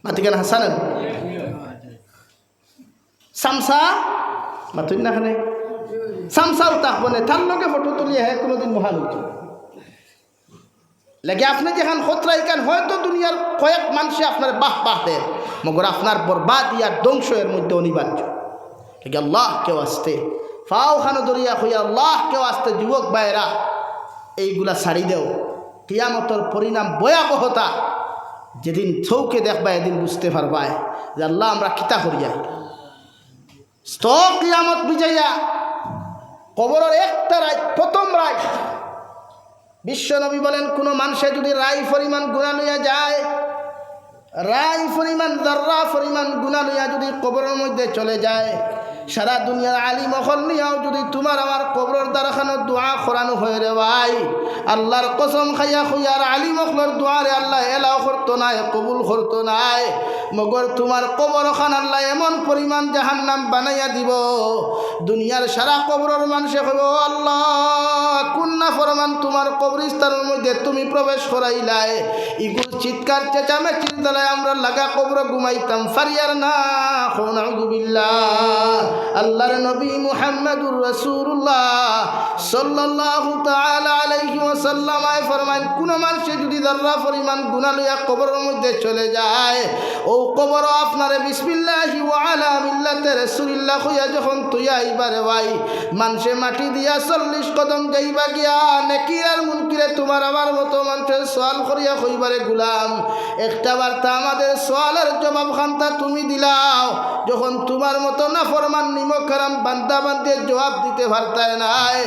মাতিকেন হাসানেন সামসা মাতুন না খানে সামসাও তাহবনে তার লগে ফটো তুলিয়ে হ্যাঁ কোনোদিন মহান হইত লাগে আপনি যেখান খতরা এখান হয়তো দুনিয়ার কয়েক মানুষে আপনার বাহ বাহ দেন মগর আপনার বরবাদ ইয়ার ধ্বংস এর মধ্যে অনিবার্য লাগে আল্লাহ কেউ আসতে ফাও খানো দরিয়া হইয়া আল্লাহ কেউ আসতে যুবক ভাইয়েরা এইগুলা ছাড়ি দেও কিয়ামতর পরিণাম ভয়াবহতা যেদিন চৌকে দেখবা এদিন বুঝতে পারবাই যে আল্লাহ আমরা কিতা করিয়া কিয়ামত বিজয়া কবরের একটা রাত প্রথম রাত বিশ্বনবী বলেন কোনো মানুষে যদি রায় পরিমাণ গুনাহ লইয়া যায় রায় পরিমাণ যাররা পরিমাণ গুনাহ লইয়া যদি কবরের মধ্যে চলে যায় সারা দুনিয়ার আলিম অখল নিয়াও যদি তোমার আমার কবরের দ্বারাখানো দোয়া করানো হয়ে রে ভাই আল্লাহর কসম খাইয়া খুইয়ার আলিম অখলর দোয়ারে আল্লাহ এলাও করতো নাই কবুল করতো নাই মগর তোমার কবর খান আল্লাহ এমন পরিমাণ জাহান্নাম বানাইয়া দিব দুনিয়ার সারা কবরের মানুষে কইব আল্লাহ কুন্না ফরমান তোমার কবরস্থানের মধ্যে তুমি প্রবেশ করাইলাই ইগুল চিৎকার চেঁচামেচির দ্বারায় আমরা লাগা কবর ঘুমাইতাম ফারিয়ার না নাউযুবিল্লাহ আল্লাহর নবী মুহাম্মদুর রাসূলুল্লাহ সাল্লাল্লাহু তাআলা আলাইহি ওয়াসাল্লাম ফরমান কোন মানুষ যদি যাররা পরিমাণ গুনাহ লইয়া কবরের মধ্যে চলে যায় ও কবর আপনারে বিসমিল্লাহি ওয়া আলা মিল্লাতি রাসূলিল্লাহ কইয়া যখন তুইয়া আইবারে ভাই মানুষে মাটি দিয়া 40 কদম যাইবা গিয়া নেকির আর মুনকিরে তোমার আমার মতো মানুষের সওয়াল করিয়া কইবারে গোলাম একটা বার্তা আমাদের সওয়ালের জবাব খান্তা তুমি দিলাও যখন তোমার মতো নাফরমান নিমক হারাম বান্দা বান্দির জবাব দিতে পারতায় নাই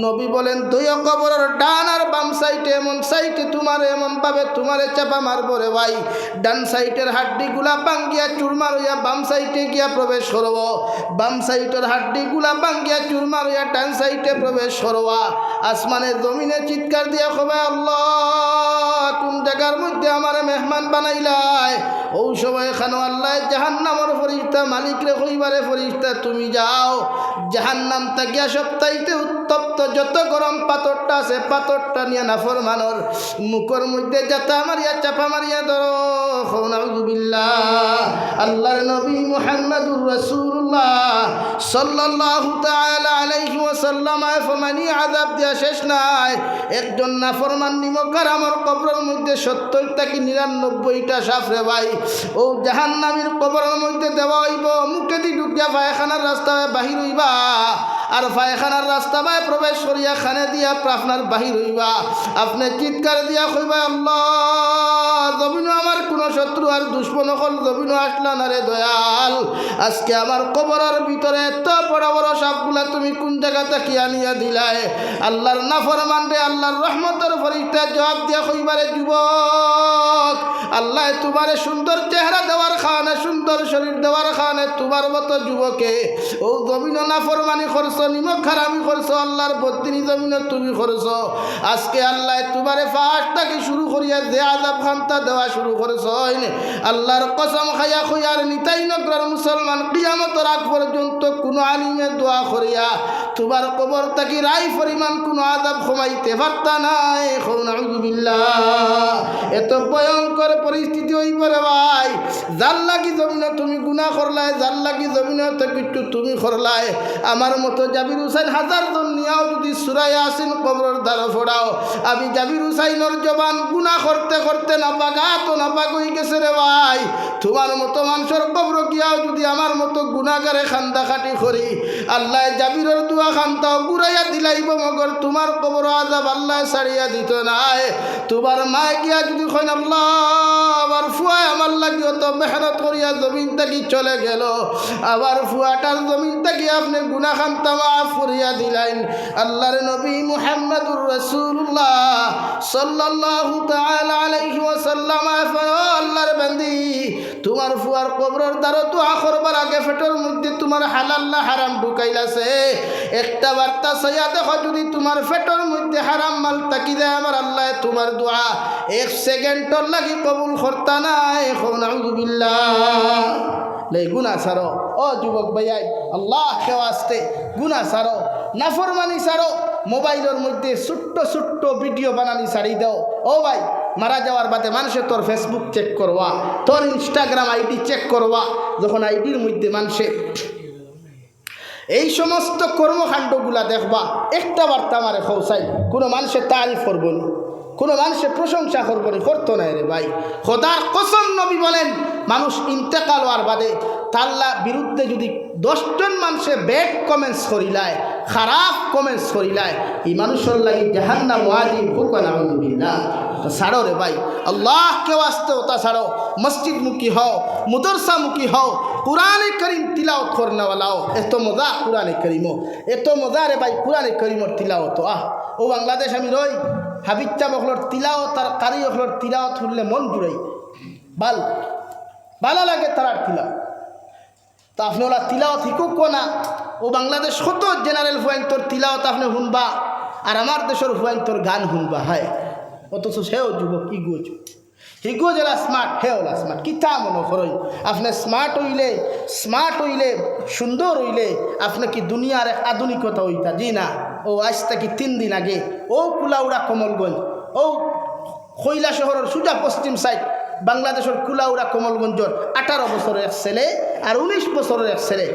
নবী বলেন তুই কবরের ডান আর বাম সাইডে এমন সাইডে তোমার এমন ভাবে তোমারে চাপা মারবো রে ভাই ডান সাইডের হাড্ডিগুলা ভাঙ্গিয়া চুরমার হইয়া বাম সাইডে গিয়া প্রবেশ করব বাম সাইডের হাড্ডিগুলা ভাঙ্গিয়া চুরমার হইয়া ডান সাইডে প্রবেশ করবা আসমানে জমিনে চিৎকার দিয়া কবে আল্লাহ কোন জায়গার মধ্যে আমার মেহমান বানাইলাই ও সময় খানো আল্লাহ জাহান্নামের ফরিস্তা মালিক রে কইবারে ফরিস্তা তুমি যাও জাহান্নাম তাকিয়া সপ্তাহিতে উত্তপ্ত যত গরম পাথরটা আছে পাথরটা নিয়ে নাফরমানোর মুখের মধ্যে যাতা মারিয়া চাপা মারিয়া ধরো নাউযুবিল্লাহ আল্লাহর নবী মুহাম্মদুর রাসূলুল্লাহ সাল্লাল্লাহু তাআলা আলাইহি ওয়াসাল্লাম ফরমানি আযাব দিয়া শেষ নাই একজন নাফরমান নিমকার আমার কবরের মধ্যে 70 থেকে 99টা সাপ রে ভাই ও জাহান্নামীর কবরের মধ্যে দেওয়া হইব মুখে দি ঢুকিয়া পায়খানার রাস্তায় বাহির হইবা আর পায়খানার রাস্তা বাই প্রবেশ করিয়া খানে দিয়া আপনার বাহির হইবা আপনি চিৎকার দিয়া কইবা আল্লাহ জমিনও আমার কোনো শত্রু আর দুশ্মন হল জমিনও আসলা না রে দয়াল আজকে আমার কবরের ভিতরে এত বড় বড় সাপগুলা তুমি কোন জায়গা থেকে আনিয়া দিলাই আল্লাহর নাফরমান রে আল্লাহর রহমতের ফরিস্তা জবাব দিয়া কইবারে যুবক আল্লাহ তোমারে সুন্দর চেহারা দেওয়ার খানে সুন্দর শরীর দেওয়ার খানে তোমার মতো যুবকে ও জমিন নাফরমানি করছো নিমক হারামি করছো আল্লাহর বদ্দিনী জমিন তুমি করছো আজকে আল্লাহ তোমারে ফার্স্ট থেকে শুরু করিয়া যে আযাব খান্তা দেওয়া শুরু করছো আল্লাহর কসম খাইয়া খুইয়ার নিতাই নগরের মুসলমান কিয়ামতের আগ পর্যন্ত কোনো আলিমে দোয়া করিয়া তোমার কবর থেকে রায় পরিমাণ কোনো আযাব কমাইতে পারতা নাই নাউযুবিল্লাহ এত ভয়ঙ্কর পরিস্থিতি হইব রে ভাই যার লাগি জমিনে তুমি গুনাহ করলাই যার লাগি জমিনে তো কিছু তুমি করলাই আমার মতো জাবির হুসাইন হাজার জন নিয়াও যদি সূরা ইয়াসিন কবরের দ্বারা পড়াও আমি জাবির হুসাইনের জবান গুনাহ করতে করতে নাপাকা তো নাপাক হয়ে গেছে রে ভাই তোমার মতো মানুষের কবর গিয়াও যদি আমার মতো গুনাহগারে খান্দাখাটি করি আল্লাহ জাবিরের দোয়া খান্তাও গুড়াইয়া দিলাইব মগর তোমার কবর আযাব আল্লাহ ছাড়িয়া দিত নাই তোমার মা গিয়া যদি কইন আল্লাহ আবার ফুয়া আমার লাগিও তো মেহনত করিয়া জমিন থেকে চলে গেল আবার ফুয়াটার জমিন থেকে আপনি গুনাহ খান্তা মাফ করিয়া দিলেন আল্লাহর নবী মুহাম্মদুর রাসূলুল্লাহ সাল্লাল্লাহু তাআলা আলাইহি ওয়াসাল্লাম আল্লাহর বান্দি তোমার ফুয়ার কবরের দ্বারা দোয়া করবার আগে পেটের মধ্যে তোমার হালাল না হারাম ঢুকাইলাছে একটা বার্তা ছায়া দেখো যদি তোমার পেটের মধ্যে হারাম মাল তাকি যায় আমার আল্লাহ তোমার দোয়া 1 সেকেন্ডর লাগি কবুল করতা নাই নাউযুবিল্লাহ লে গুনাহ ছাড়ো ও যুবক ভাইয়াই আল্লাহ কে ওয়াস্তে গুনাহ ছাড়ো নাফরমানি ছাড়ো মোবাইলের মধ্যে ছোট্ট ছোট্ট ভিডিও বানানি ছাড়ি দাও ও ভাই মারা যাওয়ার বাদে মানুষে তোর ফেসবুক চেক করবা, তোর ইনস্টাগ্রাম আইডি চেক করবা, যখন আইডির মধ্যে মানুষে এই সমস্ত কর্মকাণ্ডগুলা দেখবা, একটা বার্তা আমারে খৌসাই, কোনো মানুষের তারিফ করবো না, কোনো মানুষের প্রশংসা করবো না, করতো না রে ভাই। খোদার কসম নবী বলেন, মানুষ ইন্তেকাল হওয়ার বাদে তাল্লা বিরুদ্ধে যদি 10 জন মানুষে ব্যাড কমেন্টস করিলায়, খারাপ কমেন্টস করিলায়, এই মানুষের লাগি জাহান্নাম ওয়াজিব হুক নাউযুবিল্লাহ। তা ছাড়ো রে ভাই, আল্লাহকে ওয়াস্তে ওটা ছাড়ো, মসজিদ মুখী হও, মুদরসা মুখী হও, কুরআনে করিম তিলাওয়াত করনেওয়ালা হও। এত মজা কুরআনে করিমও, এত মজা রে ভাই কুরআনে করিমর তিলাওয়াত। ও বাংলাদেশ আমি রই, হাবিচ্চা বকলর তিলাওয়াত আর কারি অকলর তিলাওয়াত শুনলে মন জুড়াই, ভালো লাগে তারার তিলাওয়াত। তা আপনি ওরা তিলাওয়াত শিকুক না, ও বাংলাদেশ কত জেনারেল হুয়াইন্তর তিলাওয়াত আপনি শুনবা, আর আমার দেশের হুয়াইন্তর গান শুনবা। হয় অথচ সেও যুবক ইগো হিগো যারা স্মার্ট, হে ওলা স্মার্ট কিতা মনে করই। আপনি স্মার্ট হইলে সুন্দর হইলে আপনি কি দুনিয়ার এক আধুনিকতা হইতা? জি না। ও আজ থেকে 3 দিন আগে ও কুলাউড়া কমলগঞ্জ, ও কৈলা শহরের সুজা পশ্চিম সাইড বাংলাদেশের কুলাউড়া কমলগঞ্জর 18 বছরের এক ছেলে আর 19 বছরের এক ছেলে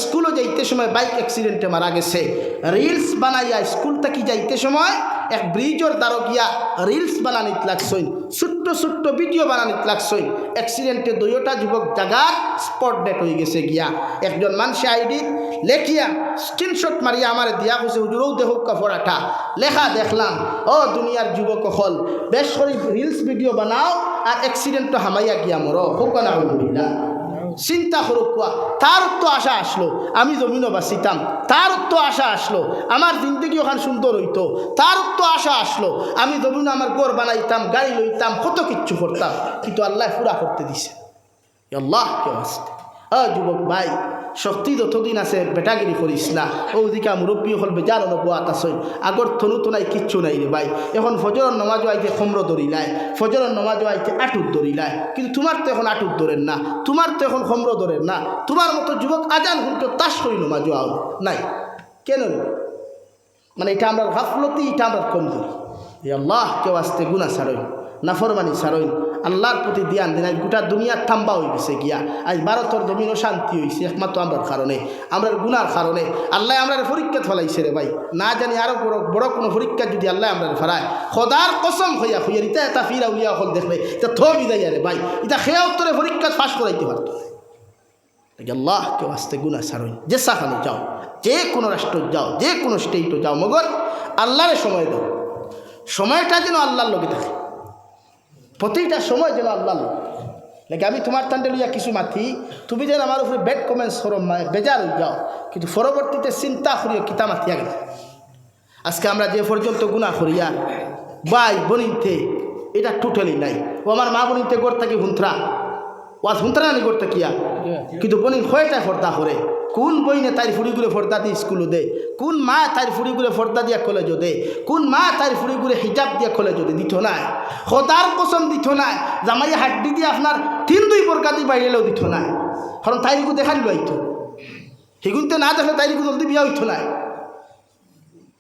স্কুলে যাইতে সময় বাইক অ্যাক্সিডেন্টে মারা গেছে। রিলস বানাইয়া স্কুল থেকে যাইতে সময় এক ব্রিজের দ্বারা গিয়া রিলস বানানিত লাগছই, ছোট্ট ছোট্ট ভিডিও বানানিত লাগছই। অ্যাক্সিডেন্টে 2টা যুবক জায়গার স্পট ডেট হয়ে গেছে গিয়া। একজন মানুষে আইডি লেখিয়া স্ক্রিনশট মারিয়া আমার দিয়া গেছে, হুজুরও দেখুক কাপড়াটা লেখা দেখলাম, ও দুনিয়ার যুবক হল বেশ করে রিলস ভিডিও বানাও আর অ্যাক্সিডেন্টটা হামাইয়া গিয়া মরো হোক না। চিন্তা করুক, তার তো আশা আসলো আমি জমিনও বাঁচিতাম, তার তো আশা আসলো আমার জিন্দগি ওখানে সুন্দর হইতো, তার তো আশা আসলো আমি জমিন আমার ঘর বানাইতাম, গাড়ি লইতাম, কত কিচ্ছু করতাম, কিন্তু আল্লাহ পুরা করতে দিছে। আল্লাহ কে আসতে যুবক ভাই, শক্তি যতদিন আছে বেটাগিরি করিস না। ওদিকে মুরব্বী হল বেজার অনুবাত আসই, আগর থনু তো নাই কিচ্ছু নাই রে ভাই। এখন ফজরের নমাজও আইতে খমর ধরিলায়, ফজরের নমাজও আইতে আটুর ধরিলায়, কিন্তু তোমার তো এখন আটুর ধরেন না, তোমার তো এখন খমর ধরেন না। তোমার মতো যুবক আজান হুলকে তাস করি নমাজও আও নাই কেন? মানে এটা আমরা গাফলতি, এটা আমরা কমজোরি। আল্লাহ কেউ আসতে গুণা ছাড়ই, নাফরমানি ছাড়ই, আল্লাহর প্রতি ধ্যান দিন। আজ গোটা দুনিয়ার থাম্বা হয়ে গেছে গিয়া, আজ ভারতের জমিনও শান্তি হয়েছে একমাত্র আমরার কারণে, আমরার গুনার কারণে। আল্লাহ আমরার পরীক্ষা ফলাইছে রে ভাই, না জানি আরো বড় কোনো পরীক্ষা যদি আল্লাহ আমরার ফেরায়, খোদার কসম হইয়া হইয়া ইতা এটা ফিরা উলিয়া হল দেখবে এটা থবি যাই রে ভাই, এটা খেয়ে উত্তরে পরীক্ষা ফাঁস করাইতে পারত। আল্লাহ কেউ আসতে গুণা ছাড়ই, যে সাখানে যাও, যে কোনো রাষ্ট্র যাও, যে কোনো স্টেটও যাও, মগর আল্লাহরে সময় দাও, সময়টা যেন আল্লাহর লগে থাকে, প্রতিটা সময় যেন আল্লাহ লাগে। আমি তোমার তান্ডে লইয়া কিছু মাথি, তুমি যেন আমার উপরে ব্যাড কমেন্টস করো, বেজার হয়ে যাও, কিন্তু পরবর্তীতে চিন্তা করিও কিতা মাথিয়া গেল। আজকে আমরা যে পর্যন্ত গুণা করিয়া ভাই বনিতে, এটা টোটালি নাই। ও আমার মা বনিতে গড় থাকি হুন্থরা, ওয়াজ হুন্থরা নি গড় থাকিয়া, কিন্তু বনিন কয়টায় ফর্দা করে, কোন বইনে তাই ফুড়িগুলো ফর্দা দিয়ে স্কুলও দে, কোন মা তাই ফুড়িগুলো ফর্দা দিয়া কলেজও দে, কোন মা তাই ফুড়িগুলো হিজাব দিয়া কলেজও দে, দিত নাই। খোদার কসম দিত নাই, জামাই হাড্ডি দিয়ে আপনার 3-2 বরকা দিয়ে বাইরেলেও দিত নাই, কারণ তাইরিকু দেখা দিল হইতো, সেগুনতে না দেখলে তাইরিকু জলদি বিয়া হইতো নাই।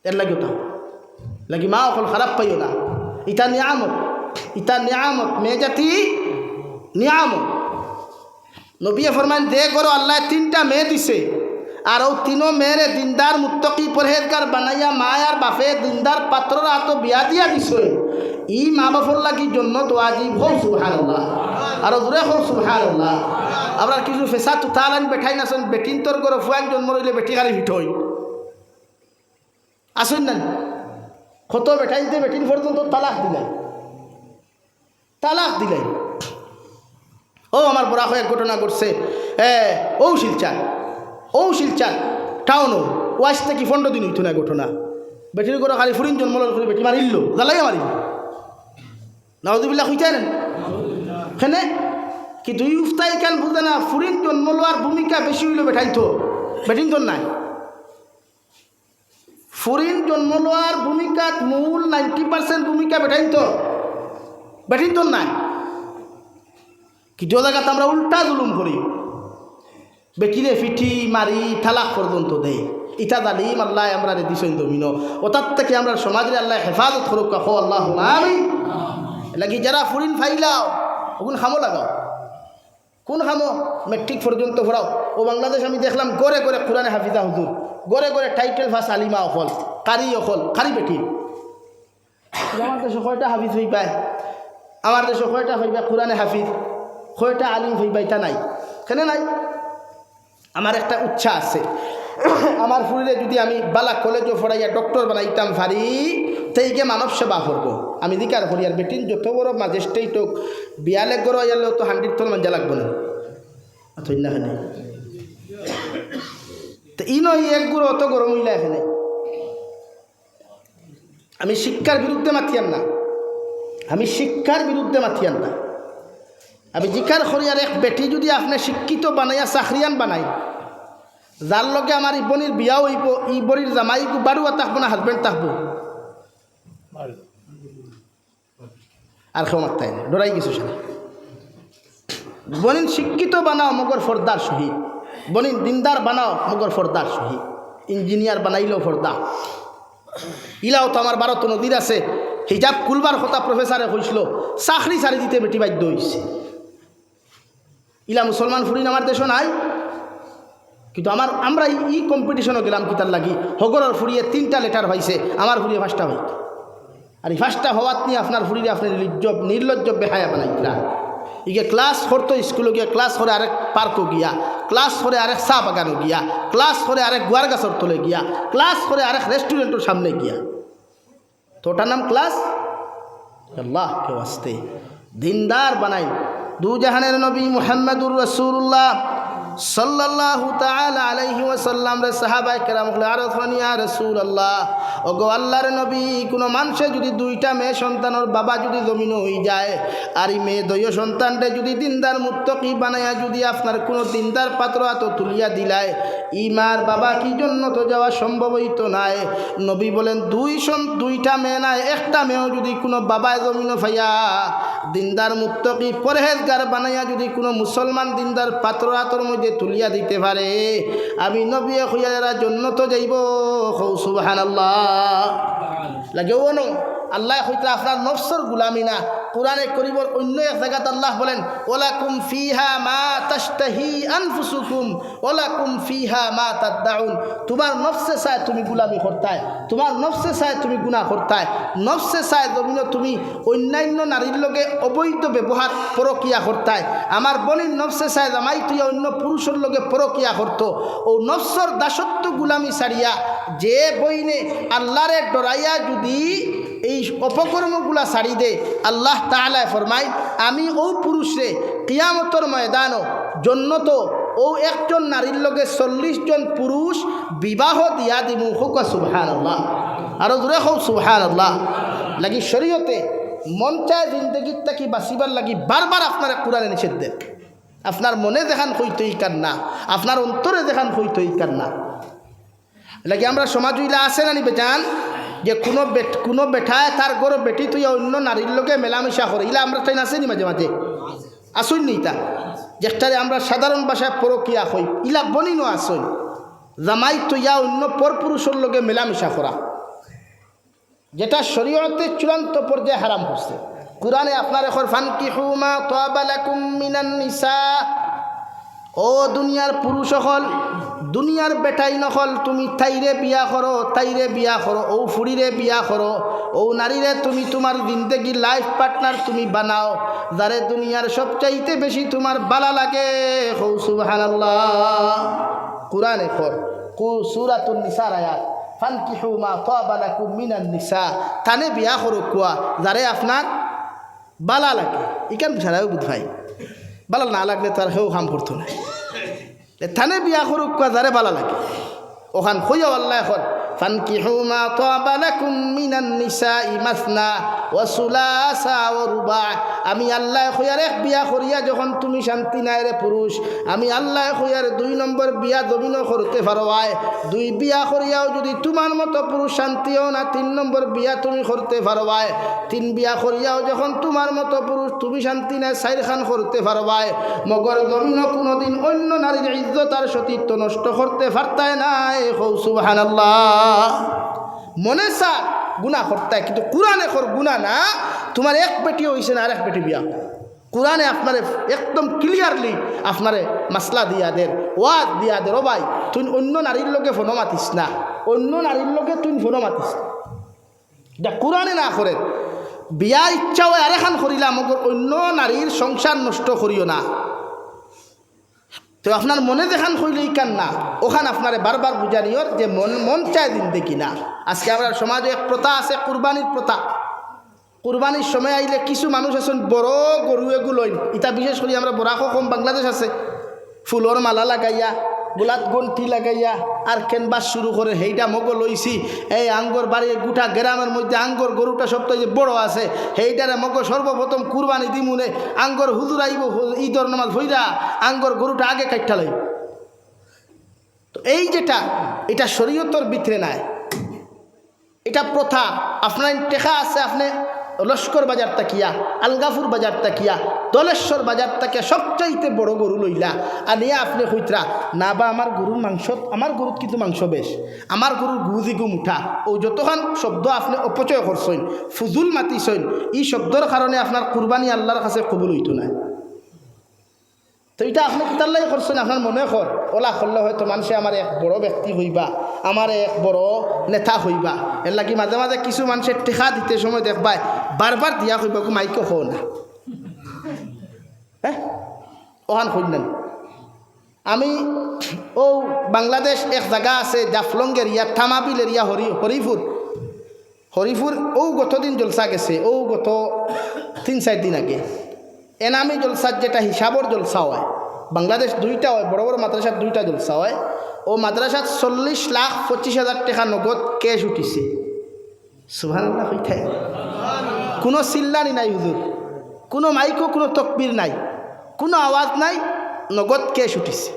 এর লাগে ওটা লাগি মা অকল খারাপ পাইও না, ইটা নিয়ামত, ইটা নিয়ামত, মেয়ে জাতি নিয়ামত। নবিয়ে ফরমান দে করো আল্লাহ 3টা মেয়ে দিছে, আর ও 3 মেয়েরে দিনদার মুত্তকি পরহেজগার বানাইয়া মায়ার বাপে দিনদার পাত্রর হাত বিয়া দিয়া দিছে। ই মা বাপর লাগি জন্য তো আজিব হোক সুবহানাল্লাহ, আর দূরে হোক সুবহানাল্লাহ। আমরা কিছু ফেসা তুতালান বেঠাই নাছেন, বেটিন তোর করে ফুয়ান জন্ম রইলে বেটি গাড়ি হিটই আসুন না, কত বেঠাইতে বেটিন পর্যন্ত তালাক দিলাই। ও আমার বড় এক ঘটনা ঘটছে, ও শিলচার টাউনও ও আজ থেকে 15 দিন হইতো না ঘটনা। বেটির করে খালি ফুরিন জন্মলার করে বেটি মারিল, জ্বালাই মারিল, নাউজুবিল্লাহ হইতে না এখানে কি 2 উফতাই কেন বুঝে না। ফুরিন জন্ম লওয়ার ভূমিকা বেশি হইল বেঠাইতো, বেটিন তো নাই। ফুরিন জন্ম লওয়ার ভূমিকা মূল 90% ভূমিকা বেঠাইতো, বেটিন তো নাই। কিছু জায়গাতে আমরা উল্টা জুলুম করি, বেটিরে ফিটি মারি তালাক পর্যন্ত দেয়। ইটা জালিম আল্লাহ আমরা দিছেন জমিন, ও তার থেকে আমরা সমাজের আল্লাহ হেফাজত করুক। আল্লাহ আমিন। লাগি যারা ফুরিন ফাইলাও ওগুন খামো লাগাও, কোন খামো মেট্রিক পর্যন্ত পড়াও। ও বাংলাদেশ আমি দেখলাম গড়ে গড়ে কোরআনে হাফিজা হুজুর, গড়ে গড়ে টাইটেল ফাস আলিমা অকল, কারি অকল, কারি বেটি। আমার দেশে কয়টা হাফিজ হই পায়, আমার দেশে কয়টা হইবা কোরআনে হাফিজ, কয়টা আলিম হইবা, এটা নাই। কেন নাই? আমার একটা উচ্ছা আছে, আমার ফুরিলে যদি আমি বালা কলেজও পড়াইয়া ডক্টর বানাইতাম পারি, তেইকে মানব সেবা করব। আমি দিকার করি আর বেটিন যত বড় ম্যাজিস্ট্রেট হোক বিয়ালে গড় আইলেও তো 100 ton মাঞ্জা লাগবো না, এখানে তো ই নয় এক গুঁড়ো অত গরম হইলা এখানে। আমি শিক্ষার বিরুদ্ধে মাতিয়ান না, আমি শিক্ষার বিরুদ্ধে মাতিয়ান না। আমি জিকার করি আর এক বেটি যদি আপনি শিক্ষিত বানাইয়া চাকরিয়ান বানাই, যার লগে আমার ইবনির বিয়াও হইব, ইবনির জামাই বাড়ুয়া থাকবো না হাজবেন্ড থাকবো, আর কেউ মাত্তাই না, ডরাই কিছু সারা। বনিন শিক্ষিত বানাও মগর ফর্দার শহীদ, বনিন দিনদার বানাও মগর ফর্দার শহীদ। ইঞ্জিনিয়ার বানাইলেও ফর্দা। ইলাও তো আমার 12 নদীর আছে, হিজাব কুলবার কথা প্রফেসরে কইছিল, চাকরি ছাড়ি দিতে বেটি বাধ্য হয়েছে। ইলা মুসলমান ফুরিন আমার দেশও নাই, কিন্তু আমরা ই কম্পিটিশনও গেলাম কি তার লাগি। হগরের ফুরিয়ে 3টা লেটার হয়েছে, আমার ফুরিয়ে 5টা হইত। আর এই 5টা হওয়াত নিয়ে আপনার ফুরিয়ে আপনার নির্লজ্জ বেহায়া বানাইলা। ইগে ক্লাস করতো স্কুলে গিয়া, ক্লাস করে আরেক পার্কও গিয়া, ক্লাস করে আরেক চা বাগানও গিয়া, ক্লাস করে আরেক গুয়ার গাছর তলে গিয়া, ক্লাস করে আরেক রেস্টুরেন্টের সামনে গিয়া। তো ওটার নাম ক্লাস? আল্লাহ কে ওয়াস্তে দিনদার বানাই। দু জাহানের নবী মুহাম্মদুর রাসূলুল্লাহ সাল্লাল্লাহু তাআলা আলাইহি ওয়াসাল্লাম রে সাহাবায়ে কেরাম বলে, আর ইয়া রাসূলুল্লাহ, ওগো আল্লাহর নবী, কোনো মানুষে যদি 2টা মেয়ে সন্তানের বাবা যদি জমিন হয়ে যায়, আর এই মেয়ে দয় সন্তানরে যদি দিনদার মুত্তাকি বানায়া যদি আপনার কোনো দিনদার পাত্র হাতে তুলিয়া দিলায়, ইমার বাবা কি জন্য তো যাওয়া সম্ভব হইতো নাই। নবী বলেন 2টা মেয়ে নাই, একটা মেয়েও যদি কোনো বাবা জমিন ফাইয়া দিনদার মুত্তাকি পরহেজগার বানাইয়া যদি কোনো মুসলমান দিনদার পাত্র হাতের মধ্যে তুলিয়া দিতে পারে, আমি নবী খুইয়ারা জান্নাত যাইব। সুবহানাল্লাহ লাগেও না। আল্লাহ হইতে আপনার নফসর গুলামি না। কোরআনে করিবর অন্য এক জায়গাতে আল্লাহ বলেন, ওয়ালাকুম ফিহা মা তাশতাহি আনফুসুকুম ওয়ালাকুম ফিহা মা তাদউন। তোমার নফসে চায় তুমি গুলামি করতায়, তোমার নফসে চায় তুমি গুনাহ করতায়, নফসে চায় জমিনে তুমি অন্যান্য নারীর লগে অবৈধ ব্যবহার পরকিয়া করতায়। আমার বনির নফসে চায় জামাই তুই অন্য পুরুষের লগে পরকিয়া করতো। ও নফসর দাসত্ব গুলামি ছাড়িয়া যে বইনে আল্লাহরে ডরাইয়া যদি এই অপকর্মগুলা ছাড়ি দে, আল্লাহ তাআলা ফরমায় আমি ও পুরুষে কিয়ামতের ময়দানও জন্নত ও একজন নারীর লগে 40 জন পুরুষ বিবাহ দিয়া দিমু। হোক সুবহানাল্লাহ, আরো জোরে হোক সুবহানাল্লাহ। লাগি শরীয়তে মন চায় জিন্দগির থাকি বাঁচিবার লাগি বারবার আপনারা কোরআনে নিষেধ দেন। আপনার মনে দেখান হইতো এই কার না, আপনার অন্তরে দেখান হইতো এই কার না। লাগি আমরা সমাজ ইলা আছে না নিবে জান যে কোনো বেঠায় তার গরো বেটি তুই অন্য নারীর লোকে মেলামেশা করে, ইলা আমরা তাই নাচে নি মাঝে মাঝে আসুন নি তা যেটারে আমরা সাধারণ ভাষায় পরকিয়া হই, ইলা বনিনো আসুন জামাই তুইয়া অন্য পরপুরুষের লোকে মেলামেশা করা, যেটা শরীয়তে চূড়ান্ত পর্যায়ে হারাম করছে। কুরআনে আপনার এখন ফানকিহু মা তাবা লাকুম মিনান নিসা, ও দুনিয়ার পুরুষ হল, দুনিয়ার বেটাই নহল, তুমি তাইরে বিয়া করো, তাইরে বিয়া করো, ও ফুড়িরে বিয়া করো, ও নারীরে তুমি তোমার জিন্দেগি লাইফ পার্টনার তুমি বানাও, যারে দুনিয়ার সবচাইতে বেশি তোমার বালা লাগে। হৌ সুবহানাল্লাহ। কুরআনে কর সূরাতুন নিসার আয়াত, ফানকিহু মা তাবা লাকুম মিনান নিসা, তানে বিয়া করো কুয়া যারে আপনার বালা লাগে। ইকান ছাড়াও বুধ ভাই বালা না লাগলে তার হেউ কাম করতো না, থানে বিয়া করুক যারে বালা লাগে ওখান হইয়াও আল্লাহ এখন ফানকিহু মা তাবা লাকুম মিনান নিসাই মাসনা ওয়া সুলাসা ওয়া রুবা। আমি আল্লাহ হইয়ার এক বিয়া করিয়া যখন তুমি শান্তি নাই রে পুরুষ, আমি আল্লাহ হইয়ার 2 নম্বর বিয়া জমিনও করতে পারো। 2 বিয়া করিয়াও যদি তোমার মতো পুরুষ শান্তিও না, 3 নম্বর বিয়া তুমি করতে পারো। 3 বিয়া করিয়াও যখন তোমার মতো পুরুষ তুমি শান্তি নাই, 4 খান করতে পারো। মগর জমিনও কোনোদিন অন্য নারীর ইজ্জত আর সতীত্ব নষ্ট করতে পারতায় নাই। সুবহানাল্লাহ। মনে সা গুনাহ করতে, কিন্তু কোরআনে কর গুনাহ না, তোমার এক বেটি হয়েছে না আর এক বেটি বিয়া। কোরআনে আপনারে একদম ক্লিয়ারলি আপনারে মাসলা দিয়া দের, ওয়াদ দিয়া দের, ও ভাই তুই অন্য নারীর লোকে ফোনো মাতিস না, অন্য নারীর লোকে তুই ফোনো মাতিস না। যা কোরআনে না করে বিয়া ইচ্ছা হয় আরেখান করিলাম, অন্য নারীর সংসার নষ্ট করিও না। তো আপনার মনে দেখান হইলেই কান না, ওখান আপনারে বারবার বুঝানিওর যে মন চায় দিন দেখি না। আজকে আমরা সমাজে এক প্রথা আছে, কুরবানির প্রথা। কুরবানির সময় আইলে কিছু মানুষ আছেন বড় গরু এগুলো, ইটা বিশেষ করে আমরা বরাকো কম বাংলাদেশ আছে, ফুলর মালা লাগাইয়া গোলাত গন্টি লাগাইয়া আর কেনবাস শুরু করে, সেইটা মগো লইছি এই আঙ্গর বাড়ি গোটা গ্রামের মধ্যে আঙ্গর গরুটা সবথেকে বড় আছে, সেইটারে মগো সর্বপ্রথম কুরবানি দিমুনে আঙ্গর হুজুর আইব ঈদর নামাজ হইরা আঙ্গর গরুটা আগে কাটটা লইব। তো এই যেটা এটা শরীয়তর ভিতরে নাই, এটা প্রথা। আপনার টেকা আছে, আপনি লস্কর বাজার তাকিয়া, আলগাফুর বাজার তাকিয়া, দলেশ্বর বাজার তাকিয়া সবচাইতে বড় গরু লইলা আর নিয়ে আপনি হইতরা না বা আমার গরুর মাংস, আমার গরুর কিন্তু মাংস বেশ, আমার গরুর গুজিগু মুঠা, ও যতক্ষণ শব্দ আপনি অপচয় করছেন, ফুজুল মাতিছেন, এই শব্দর কারণে আপনার কুরবানি আল্লাহর কাছে কবুল হইতো না। তো এটা আপনি কিতাল্লাই করছেন, আপনার মনে কর ওলা করলে হয়তো মানুষে আমার এক বড় ব্যক্তি হইবা, আমার এক বড় নেতা হইবা, এর লাগি মাঝে মাঝে কিছু মানুষের টেকা দিতে সময় দেখবাই বারবার দিয়া হইবা মাইকে হো না, হ্যাঁ ওখান হইলেন। আমি ও বাংলাদেশ এক জায়গা আছে জাফলং এরিয়া, থামাবিল এরিয়া, হরিপুর ও গতদিন জলসা গেছে, ও গত 3-4 দিন আগে এনামি জলসার যেটা হিসাবর জলসা হয়, বাংলাদেশ 2টা হয়, বড় বড় মাদ্রাসার 2টা জলসা হয়, ও মাদ্রাসার 40,25,000 টাকা নগদ ক্যাশ উঠিছে। সুবহানাল্লাহ হইতে কোনো চিল্লানি নাই হুজুর, কোনো মাইকো, কোনো তকবির নাই, কোনো আওয়াজ নাই, নগদ ক্যাশ উঠিছে।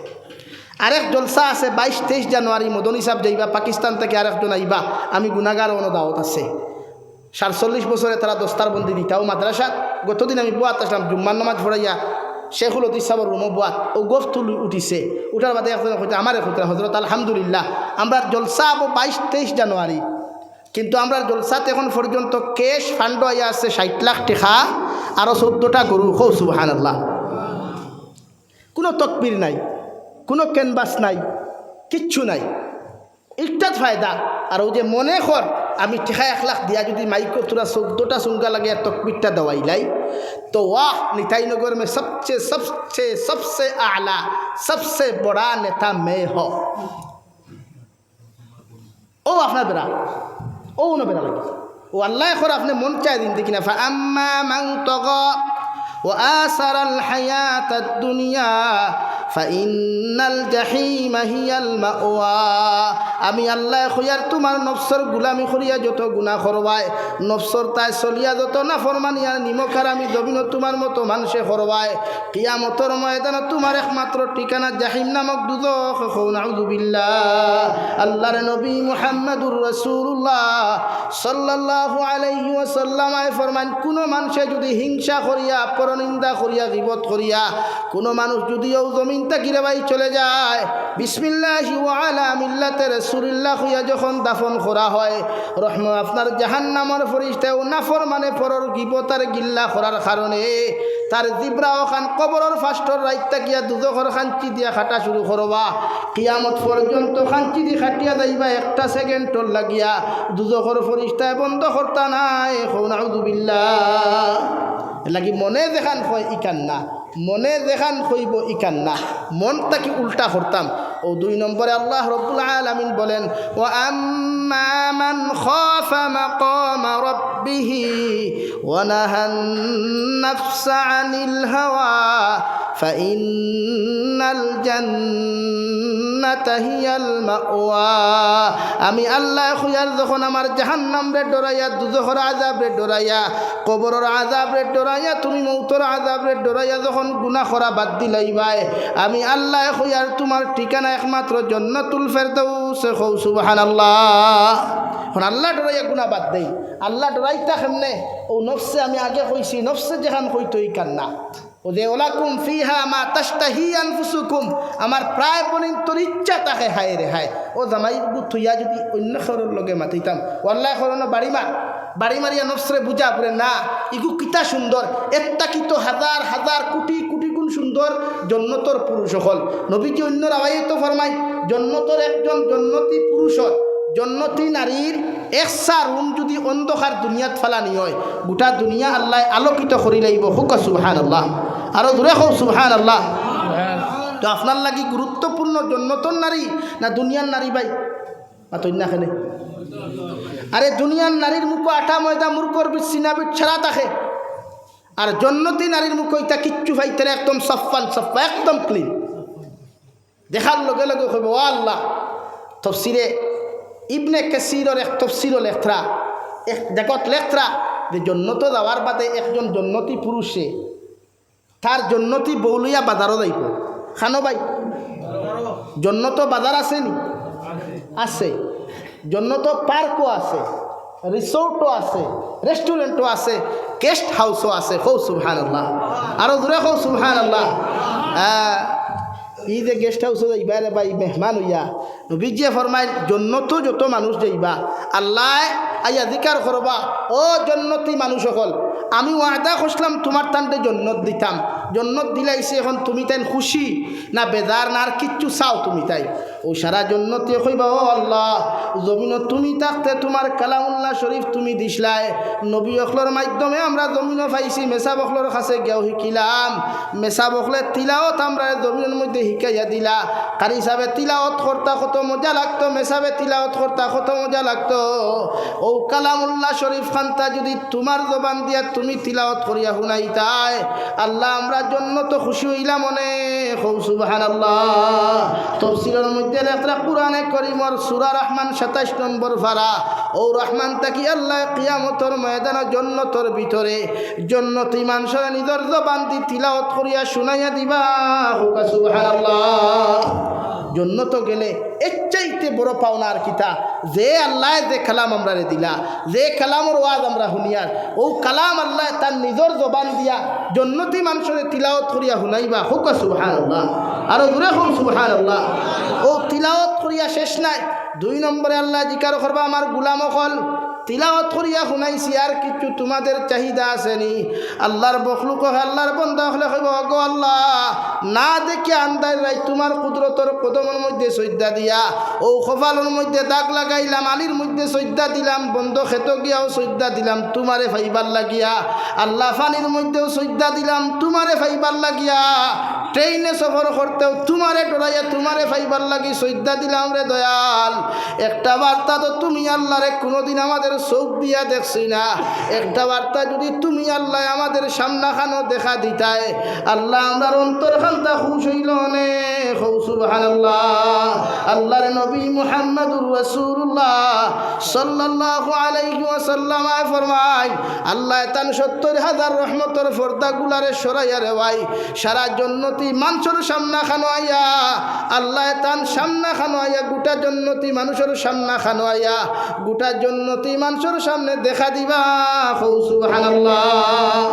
আরেক জলসা আছে 22-23 জানুয়ারি, মদনী সাহেব যাইবা, পাকিস্তান থেকে আরেকজন আইবা, আমি গুনাগার অন দাওয়াত আছে, 47 বছরে তারা দস্তারবন্দি দিতাও মাদ্রাসা। গতদিন আমি বুয়াত আসলাম, জুম্মার নামাজ পড়াইয়া শেখুল অতি সাবর রুমো বুয়াত, ও গোফ তুল উঠিছে, উঠার বাদে একজন হইতে আমার হইতে হজরত আলহামদুলিল্লাহ আমরা জলসা আবো 22-23 জানুয়ারি, কিন্তু আমরা জলসাতে এখন পর্যন্ত ক্যাশ ফান্ড আইয়া আছে 60 লাখ টাকা, আরও 14টা গরু। হো সুবহানাল্লাহ। কোনো তকবির নাই, কোনো ক্যানভাস নাই, কিচ্ছু নাই, ইটাত ফায়দা। আর ও যে মনে কর আমি টেকা 1 লাখ দিয়া যদি মাইকো তোরা 14টা সুঙ্গা লাগে তকবিরটা দেওয়াইলাই, তো वाह निताईनगर में सबसे आला सबसे बड़ा नेता मैं हो। ও আপনার বেড়া, ও না বেড়া লাগে, ও আল্লাহ এখন আপনি মন চাই দিন দেখি না। ফাআম্মা মান তাগা ওয়া আসারাল হায়াতাদ দুনিয়া ফাইন্নাল জাহিমা হিয়াল মাওয়া। আমি আল্লাহ কইয়ার তোমার নফসর গুলামি করিয়া যত গুনাহ করবায়, নফসর তাই চলিয়া যত না ফরমানিয়া নিমখার আমি দবিন তোমার মতো মানুষে করবায়, কিয়ামতর ময়দানে তোমার একমাত্র ঠিকানা জাহিম নামক দুজখ। নাউযু বিল্লাহ। আল্লাহর নবী মুহাম্মদুর রাসূলুল্লাহ সাল্লাল্লাহু আলাইহি ওয়াসাল্লাম ফরমান, কোন মানুষে যদি হিংসা করিয়া, পরনিন্দা করিয়া, গীবত করিয়া কোন মানুষ যদিও জমিন তাকিরে ভাই চলে যায়, বিসমিল্লাহি ওয়া আলা মিল্লাতি রাসূলিল্লাহ হইয়া যখন দাফন করা হয়, আপনার জাহান্নামের ফেরেশতা ও নাফরমানে পরর গীবত আর গিল্লা করার কারণে তার জিবরা ওখান কবরের ফাস্টর রাইত তাকিয়া দুজখর খাঞ্চি দিয়া খাটা শুরু করবা, কিয়ামত পর্যন্ত খাঞ্চি দি খাটিয়া যাইবা 1টা সেকেন্ডর লাগিয়া, দুজখর ফেরেশতায় বন্ধ করতা নাই। নাউযু বিল্লাহ। লাগি মনে দেখান হয় ইকান না, মনে দেখান হইব ইকান না, মনটাকে উল্টা করতাম। ও 2 নম্বরে আল্লাহ রাব্বুল আলামিন বলেন, ওয়া আম্মা মান খাফা মাকামা রাব্বিহি ওয়া নাহান নাফসা আনিল হাওয়া ফাইন্নাল জান্নাতা হিয়াল মাওয়া। আমি আল্লাহ খুয়ার যখন আমার জাহান্নাম রে ডরাইয়া, দুজখর আযাব রে ডরাইয়া, কবরের আযাব রে ডরাইয়া, তুমি মৌতর আযাব রে ডরাইয়া যখন গুনাহ করা বাদ দিলাইবাই, আমি আল্লাহ খুয়ার তোমার ঠিকানা একমাত্র জান্নাতুল ফেরদাউস। সুবহানাল্লাহ। এখন আল্লাহ ডরাইয়া গুনাহ বাদ দেই, আল্লাহ ডরাইতা কেমনে? ও নফসে আমি আগে কইছি, নফসে যেখান কইতো এই কান্না, ও যে ওলাকুম ফিহা মা তাশতাহি আনফুসুকুম, আমার প্রায় বনিন তোর ইচ্ছা তাকে হায় রে হায়। ও জামাই থুইয়া যদি অন্য খরর লগে মাতিতাম, ওয়াল্লাহ খরনো বাড়ি মার, বাড়ি মারিয়া নফসরে বুঝা পড়ে না ইগু কিতা সুন্দর একটা কিত হাজার হাজার কোটি কোটি গুণ সুন্দর জন্নতর পুরুষ হল নবীজি অন্য রাওয়াই তো ফরমাই জন্নতর একজন জন্নতি পুরুষ হয় জন্নতি নারীর একসা রুম যদি অন্ধকার দুনিয়াত ফালানি হয় গোটা দুনিয়া আল্লাহ আলোকিত করি লাগিব হুক সুবহানাল্লাহ আরো দূরে হোক সুবহানাল্লাহ তো আপনার লাগি গুরুত্বপূর্ণ জন্নতর নারী না দুনিয়ার নারী ভাই মাতন্যাখানে আরে দুনিয়ার নারীর মুখ আটা ময়দা মূর্খর বিচ্ছিনা বিচ্ছারা থাকে আর জন্নতি নারীর মুখ ইটা কিচ্ছু ভাইতে একদম সাফান সাফা একদম ক্লিন দেখার লগে লগে কইব ও আল্লাহ তফসিরে ইবনে কাসিরের এক তফসির লেখরা এক জগৎ লেখরা যে জন্নত যাওয়ার বাদে একজন জন্নতি পুরুষে তার জন্নতি বৌলিয়া বাজারও যাইব খানো ভাই জন্নত বাজার আছে নি আছে জন্নত পার্কও আছে রিসোর্টও আছে রেস্টুরেন্টও আছে গেস্ট হাউসও আছে হৌ সুবহানাল্লাহ আরো দূরে হৌ সুবহানাল্লাহ এই যে গেস্ট হাউসে যাইবা রে ভাই মেহমান হইয়া নবীজি ফরমাইল জন্নত যত মানুষ যাইবা আল্লাহ আইয়া জিকার করবা ও জন্নতি মানুষ সকল আমি ওয়াদা করলাম তোমার তান্ডে জন্নত দিতাম জন্নত দিলাইছে এখন তুমি তাই খুশি না বেজার না আর কিচ্ছু চাও তুমি তাই ও সারা জন্নতি কইবা ও আল্লাহ জমিন তুমি থাকতে তোমার কালামুল্লাহ শরীফ তুমি দিসলাই নবী অখলর মাধ্যমে আমরা জমিনও পাইছি মেসা বখলর কাছে গেও শিকিলাম মেসা বখলে তিলাওত আমরা জমিনের মধ্যে শিকাইয়া দিলা কারি হিসাবে তিলাওত করতা কত মজা লাগতো মেসাবে তিলাওত করতা কত মজা লাগতো ও কালামুল্লাহ শরীফ খান্তা যদি তোমার জবান দিয়া তুমি তিলাওত করিয়া শুনাইতাই আল্লাহ আমরা জন্য তো খুশি হইলাম অনেক সুবহানাল্লাহ তাফসীরের মধ্যে লেখা কুরআনে কারীমের সূরা রহমান 27 নম্বর পারা ও রহমান তাকি আল্লাহ কিয়ামতের ময়দানে জন্নতের ভিতরে জন্নতি মানুষের নিজের জবান দি তিলাওত করিয়া শুনাইয়া দিবা সুবহানাল্লাহ জন্নত গেলে এর চাইতে বড় পাওনা আর কিতা যে আল্লাহ যে কালাম আমরা দিলা যে কালামর ওয়াজ আমরা শুনিয়ার ও কালাম আল্লাহ তার নিজের জবান দিয়া জন্নতি মানুষের তিলাওত করিয়া শুনাইবা হুক সুবহানাল্লাহ আরো দূরে হোক সুবহানাল্লাহ ও তিলাওত করিয়া শেষ নাই 2 নম্বরে আল্লাহ জিকার করবা আমার গোলাম হল তিলাওয়াত করিয়া শুনাইছি আর কিছু তোমাদের চাহিদা আসেনি আল্লাহর বখলুক আল্লাহর বন্দা হলে কইব গো আল্লাহ না দেখে আন্দার রাই তোমার কুদরতর কদমের মধ্যে সজ্জা দিয়া ও কপালের মধ্যে দাগ লাগাইলাম আলির মধ্যে সজ্জা দিলাম বন্ধ খেত গিয়াও সজ্জা দিলাম তোমারে ফাইবার লাগিয়া আল্লাহ ফানির মধ্যেও সজ্জা দিলাম তোমারে ফাইবার লাগিয়া ট্রেনে সফর করতেও তোমারে ডরাইয়া তোমারে ফাইবার লাগি সজ্জা দিলাম রে দয়াল একটা বার্তা তো তুমি আল্লাহরে কোনোদিন আমাদের চোখ দিয়া দেখছি না একটা বার্তা যদি তুমি আল্লাহ আমাদের সামনাখানো দেখা দিতাই আল্লাহ আমরার অন্তরখানটা খুশ হইল অনেক সুবহানাল্লাহ আল্লাহর নবী মুহাম্মদুর রাসূলুল্লাহ সাল্লাল্লাহু আলাইহি ওয়াসাল্লাম ফরমায় আল্লাহ তান 70,000 রহমতের পর্দাগুলারে সরাইয়া রে ভাই সারা জন্নতি মানুষের সামনাখানো আইয়া আল্লাহ তান সামনাখানো আইয়া গোটা জন্নতি মানুষের সামনাখানো আইয়া গোটা জন্নতি মানুষের সামনে দেখা দিবা সুবহানাল্লাহ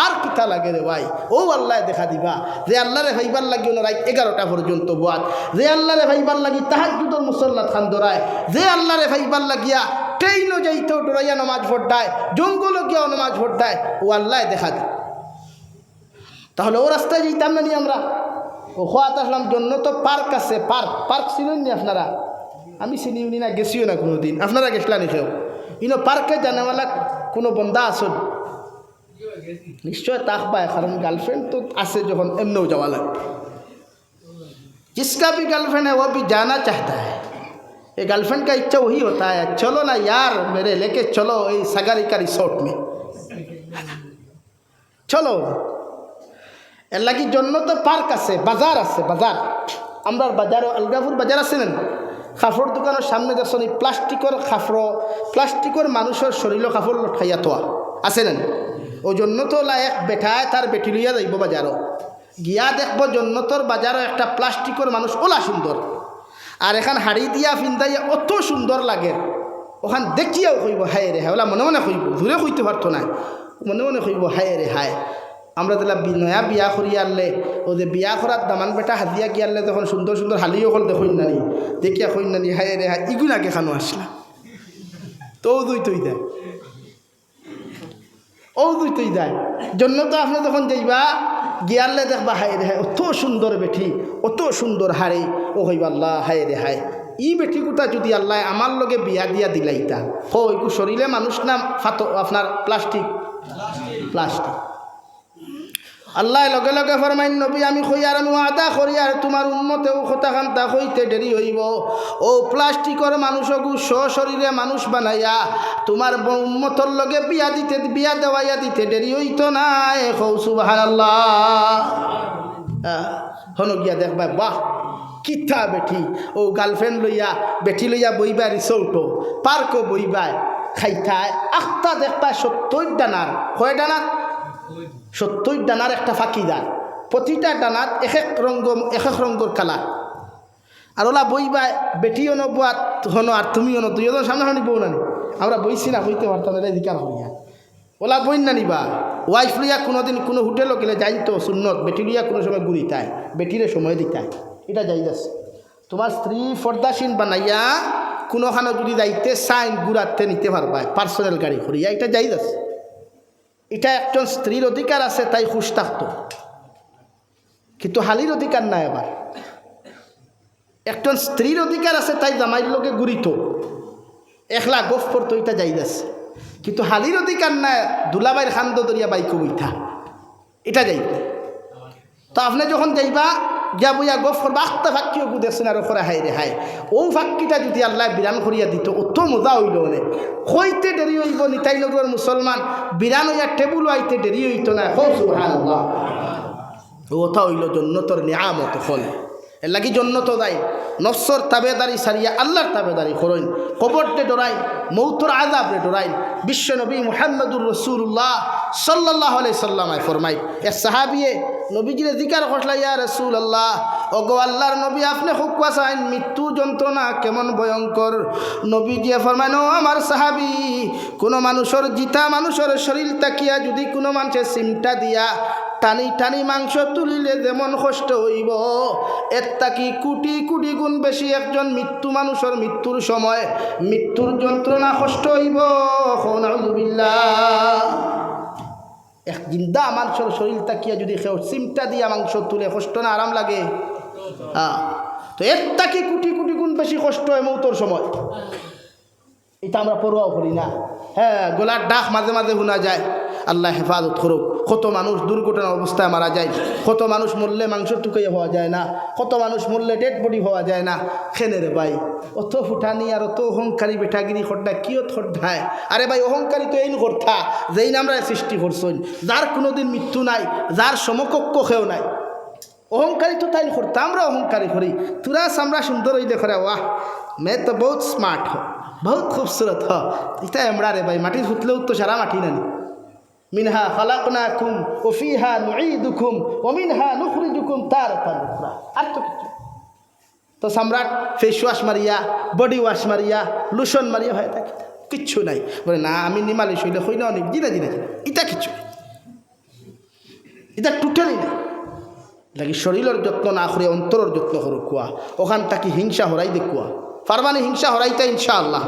আর কিতা লাগে রে ভাই ও আল্লাহ দেখা দিবা যে আল্লাহরে ভাইবার লাগি রাত 11টা পর্যন্ত বাদ যে আল্লাহরে ভাইবার লাগি তাহাজ্জুদের মুসল্লাত খান দরায় যে আল্লাহরে ভাইবার লাগিয়া ট্রেনও যাইতেও ডরাইয়া নামাজ পড়তায় জঙ্গলও গিয়াও নামাজ পড়তায় ও আল্লাহ দেখা দি তাহলে ও রাস্তায় যেতাম না নি আমরা ও খোয়াত আসলাম জন্য তো পার্ক আছে পার্ক ছিলেন নি আপনারা আমি চিনিও নি না গেছিও না কোনো দিন আপনারা গেছিলেন কেউ ইনো পার্কে জানেওয়ালা কোনো বন্ধা আসুন নিশ্চয় তাক পায় কারণ গার্লফ্রেন্ড তো আছে যখন এমনিও যাওয়া লাগে जिसका भी गर्लफ्रेंड है वो भी जाना चाहता है ये गर्लफ्रेंड का इच्छा वही होता है चलो ना यार मेरे लेके चलो ये सगारी का रिसोर्ट में चलो এর লাগি জন্য তো পার্ক আছে বাজার বাজার আমরা বাজারও আলগাপুর বাজার আছে না কাপড় দোকানের সামনে দেখছেন এই প্লাস্টিকের মানুষের শরীরও কাপড় লটকাইয়া তোয়া আছে না ওই জন্য তো এক বেঠায় তার বেটি লইয়া যাইব বাজারও গিয়া দেখব জন্নতর বাজারও একটা প্লাস্টিকের মানুষ ওলা সুন্দর আর এখান হাড়ি দিয়া ফিন্দাইয়া অত সুন্দর লাগে ওখান দেখিয়াও কইব হায় রে হায় ওলা মনে মনে কইব দূরে কইতে পারতো না মনে মনে কইব হায় রে হায় আমরা তাহলে নয়া বিয়া করিয়া আনলে ও যে বিয়া করার দামান বেটা হাতিয়া গিয়ে আনলে তখন সুন্দর সুন্দর হালিও হল দেখুন নানি দেখিয়া কইন নানি হায় রে হায় ইগুন আগে খানো আসলা তো দুই তুই দেয় ও দুইতেই যায় জন্য তো আপনি যখন যাইবা গিয়ারলে দেখবা হায় রে হায় অত সুন্দর বেঠি অত সুন্দর হারে ও হইবা আল্লাহ হায় রে হায় ই বেঠি কোথা যদি আল্লাহ আমার লগে বিয়া দিয়া দিলাইতা হইকু শরীরে মানুষ না আপনার প্লাস্টিক প্লাস্টিক আল্লাহ লগে লগে ফরমাইন নবী আমি কই আর আমি ওয়াদা করি আর তোমার উম্মতেও কথাখান্তা হইতে দেরি হইব ও প্লাস্টিকের মানুষকু শরীরে মানুষ বানাইয়া তোমার উম্মতর লগে বিয়া দেওয়াইয়া দিতে দেরি হইতো না কৌ সুবহানাল্লাহ হন গিয়া দেখবা বাহ কিতা বেঠি ও গার্লফ্রেন্ড লইয়া বেঠি লইয়া বইবা রিসোর্টও পার্কও বইবা খাইতায় আখতা দেখবা 70 ডানার কয় ডানার 70 ডানার একটা ফাঁকিদার প্রতিটা ডানার এক এক রঙের কালার আর ওলা বইবা বেটিও নব হনো আর তুমিও ন তুইও তো সামনাসামনি বউ নানি আমরা বইছি না বইতে পারতাম এটা দিকার হইয়া ওলা বই না নিবা ওয়াইফ লইয়া কোনোদিন কোনো হোটেলও গেলে যাই তো সুন্নত বেটি লইয়া কোনো সময় ঘুরিতায় বেটিরে সময় দিতায় এটা যাই যাচ্ছে তোমার স্ত্রী পর্দাসীন বানাইয়া কোনোখানে যদি যাইতে সাইন ঘুরাতে নিতে পারবা পার্সোনাল গাড়ি করিয়া এটা যাই যাচ্ছে এটা একজন স্ত্রীর অধিকার আছে তাই খুশ থাকতো কিন্তু হালির অধিকার নাই আবার একজন স্ত্রীর অধিকার আছে তাই জামাইয়ের লোকে ঘুরিত একলা গোফ করতো এটা যাই যাচ্ছে কিন্তু হালির অধিকার নাই দুলাবাইয়ের খান্দ দরিয়া বাইকো বইথা এটা যাইতে তো আপনি যখন যাইবা গিয়া বইয়া গফ করবা আখতা ফাঁকিও দেখছেন আর ওখরা হাই রে হাই ও ফাঁকিটা যদি আল্লাহ বিরান করিয়া দিত অত মজা হইল মানে হইতে দেরি হইব নিতাই নগর মুসলমান বিরান হইয়া টেবুল আইতে দেরি হইত না সুবহানাল্লাহ ওটা হইল জন্নতর নিয়ামত ফল এর লাগি জন্নত দেয় নফসর তাবেদারি সারিয়া আল্লাহর তাবেদারি করইন কবরতে ডরাইন মৌতর আযাবরে ডরাইন বিশ্ব নবী মুহাম্মদুর রাসূলুল্লাহ সাল্লাল্লাহু আলাইহি সাল্লামায় ফরমাই এক সাহাবিয়ে নবীজিরে জিকার করলা ইয়া রাসূলুল্লাহ ওগো আল্লাহর নবী আপনি হুকুয়া চাইন মৃত্যু যন্ত্রণা কেমন ভয়ঙ্কর নবীজিয়ে ফরমানো আমার সাহাবী কোনো মানুষের জিতা মানুষের শরীর তাকিয়া যদি কোনো মানুষের সিমটা দিয়া টানি টানি মাংস তুলিলে যেমন কষ্ট হইব এর তাকি কোটি কোটি গুণ বেশি একজন মৃত্যু মানুষের মৃত্যুর সময় মৃত্যুর যন্ত্রণা কষ্ট হইব নাউযুবিল্লাহ এক জিন্দা মানুষের শরীর তাকিয়া যদি কেউ সিমটা দিয়া মাংস তুলে কষ্ট না আরাম লাগে তো এর তাকি কোটি কোটি গুণ বেশি কষ্ট হয় মৌতর সময় এটা আমরা পরোয়াও করি না হ্যাঁ গলার ডাক মাঝে মাঝে শোনা যায় আল্লাহ হেফাজত করুক কত মানুষ দুর্ঘটনা অবস্থায় মারা যায় কত মানুষ মরলে মাংস টুকাইয়া হওয়া যায় না কত মানুষ মরলে ডেড বডি হওয়া যায় না খেনে রে ভাই অত ফুটানি আর অত অহংকারী বেঠাগিরি খড্ডা কিয় খড্ডায় আরে ভাই অহংকারী তো এই কথা যেই আমরা সৃষ্টি করছই যার কোনোদিন মৃত্যু নাই যার সমকক্ষ কেউ নাই অহংকারী তো তাই করতা আমরা অহংকারী করি তোরা আমরা সুন্দর হই দেখো রে ওয়াহ মে তো বহুত স্মার্ট হ বহুত খুবসুরত হ এটা আমরা রে ভাই মাটি ফুটলেও তো সারা মাটি নানি মিনহা খালাকনাকুম ওয়া ফিহা নুঈদুকুম ওয়া মিনহা নুখরিজুকুম তারাতান উখরা আর তো কিছু তো সম্রাট ফেস ওয়াশ মারিয়া বডি ওয়াশ মারিয়া লোশন মারিয়া হয় থাকে কিচ্ছু নাই বলে না আমি নিমালিশ হইলে হই না অনেক জিনা জিনা এটা কিছু এটা টোটালি না লাগি শরীরের যত্ন না করে অন্তরের যত্ন করো কুয়া ওখান থাকি হিংসা হরাই দেখুয়া পারবানি হিংসা হরাইতা ইনশাআল্লাহ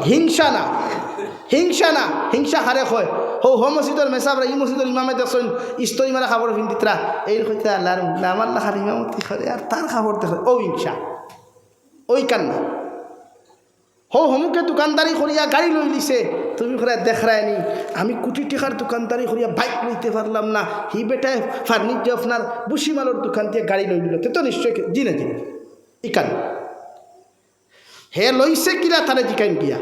হিংসা না হিংসা হারে হয় হো মসজিদের মেসাবরা ই মসজিদের ইমামে দেখছেন ইস্তরি মারা খাবার ভিন্দিতরা এই হইতে আল্লাহর আমার লাখার ইমামতি করে আর তার খাবার দেখে ও হিংসা ওই কান্না হমুকে দোকানদারি করিয়া গাড়ি লই লিছে তুমি করে দেখরায়নি আমি কোটি টাকার দোকানদারি করিয়া বাইক লইতে পারলাম না হি বেটায় ফার্নিচার আপনার বুসিমালোর দোকান দিয়ে গাড়ি লই দিল তো নিশ্চয় জিনে ইকান হে লইছে কিলা তারে জিকাইন গিয়া